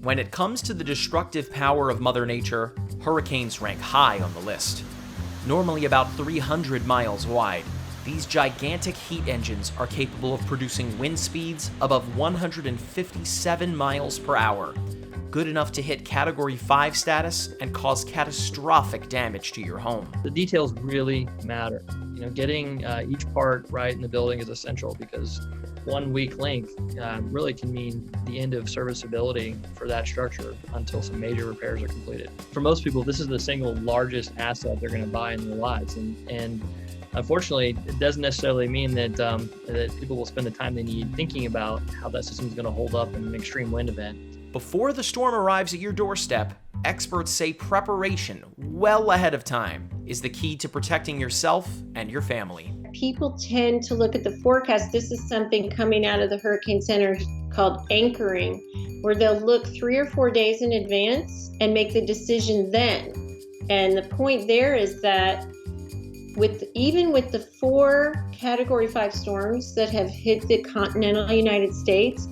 When it comes to the destructive power of Mother Nature, hurricanes rank high on the list. Normally about 300 miles wide, these gigantic heat engines are capable of producing wind speeds above 157 miles per hour, good enough to hit Category 5 status and cause catastrophic damage to your home. The details really matter. Getting each part right in the building is essential because 1 weak link really can mean the end of serviceability for that structure until some major repairs are completed. For most people, this is the single largest asset they're going to buy in their lives, and unfortunately, it doesn't necessarily mean that that people will spend the time they need thinking about how that system is going to hold up in an extreme wind event. Before the storm arrives at your doorstep, experts say preparation well ahead of time is the key to protecting yourself and your family. People tend to look at the forecast. This is something coming out of the Hurricane Center called anchoring, where they'll look 3 or 4 days in advance and make the decision then. And the point there is that even with the 4 Category 5 storms that have hit the continental United States,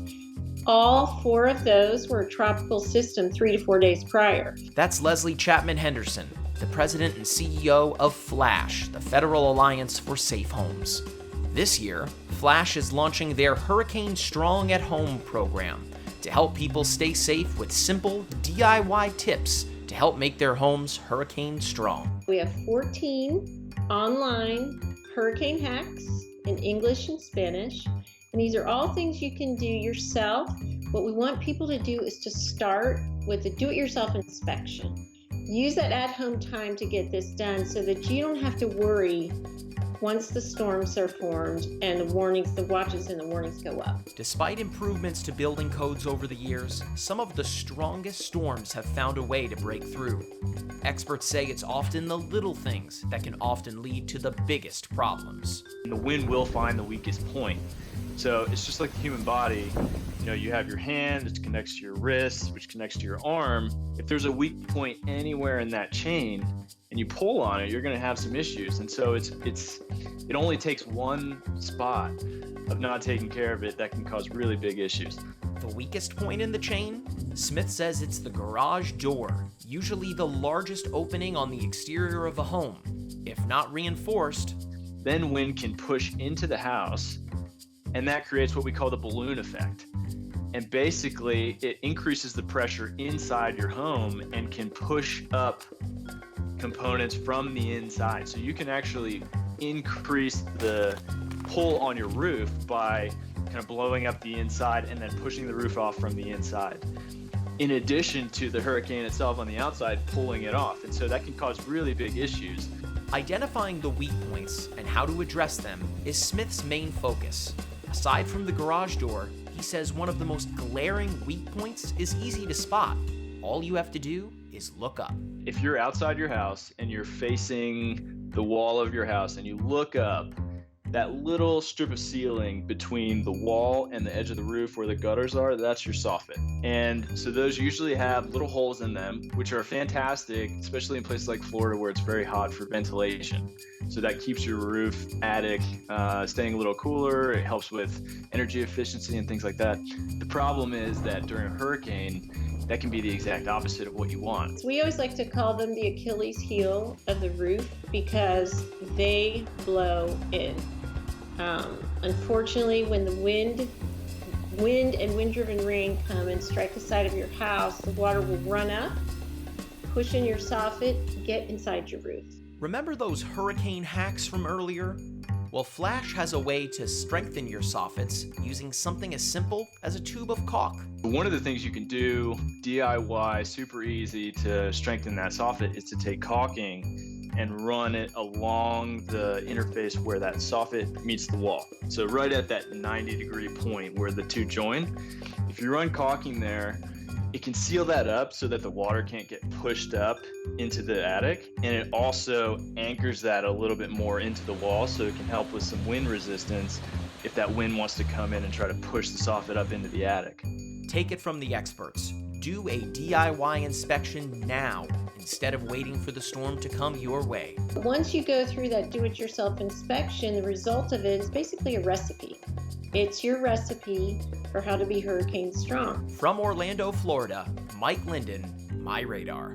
all 4 of those were a tropical system 3 to 4 days prior. That's Leslie Chapman Henderson, the president and CEO of FLASH, the Federal Alliance for Safe Homes. This year, FLASH is launching their Hurricane Strong at Home program to help people stay safe with simple DIY tips to help make their homes hurricane strong. We have 14 online hurricane hacks in English and Spanish. And these are all things you can do yourself. What we want people to do is to start with a do-it-yourself inspection. Use that at-home time to get this done so that you don't have to worry once the storms are formed and the watches and the warnings go up. Despite improvements to building codes over the years, some of the strongest storms have found a way to break through. Experts say it's often the little things that can often lead to the biggest problems. The wind will find the weakest point. So it's just like the human body. You have your hand, which connects to your wrist, which connects to your arm. If there's a weak point anywhere in that chain and you pull on it, you're going to have some issues. And so it only takes one spot of not taking care of it that can cause really big issues. The weakest point in the chain? Smith says it's the garage door, usually the largest opening on the exterior of a home. If not reinforced, then wind can push into the house, and that creates what we call the balloon effect. And basically, it increases the pressure inside your home and can push up components from the inside. So you can actually increase the pull on your roof by kind of blowing up the inside and then pushing the roof off from the inside, in addition to the hurricane itself on the outside pulling it off. And so that can cause really big issues. Identifying the weak points and how to address them is Smith's main focus. Aside from the garage door, he says one of the most glaring weak points is easy to spot. All you have to do is look up. If you're outside your house and you're facing the wall of your house and you look up, that little strip of ceiling between the wall and the edge of the roof where the gutters are, that's your soffit. And so those usually have little holes in them, which are fantastic, especially in places like Florida where it's very hot, for ventilation. So that keeps your roof, attic, staying a little cooler. It helps with energy efficiency and things like that. The problem is that during a hurricane, that can be the exact opposite of what you want. We always like to call them the Achilles heel of the roof because they blow in. Unfortunately, when the wind and wind-driven rain come and strike the side of your house, the water will run up, push in your soffit, get inside your roof. Remember those hurricane hacks from earlier? Well, FLASH has a way to strengthen your soffits using something as simple as a tube of caulk. One of the things you can do DIY, super easy to strengthen that soffit, is to take caulking and run it along the interface where that soffit meets the wall. So right at that 90-degree point where the two join, if you run caulking there, it can seal that up so that the water can't get pushed up into the attic, and it also anchors that a little bit more into the wall so it can help with some wind resistance if that wind wants to come in and try to push the soffit up into the attic. Take it from the experts. Do a DIY inspection now instead of waiting for the storm to come your way. Once you go through that do-it-yourself inspection, the result of it is basically a recipe. It's your recipe for how to be hurricane strong. From Orlando, Florida, Mike Linden, MyRadar.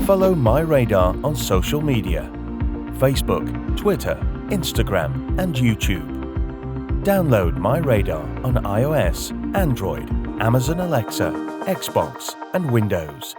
Follow MyRadar on social media: Facebook, Twitter, Instagram, and YouTube. Download MyRadar on iOS, Android, Amazon Alexa, Xbox, and Windows.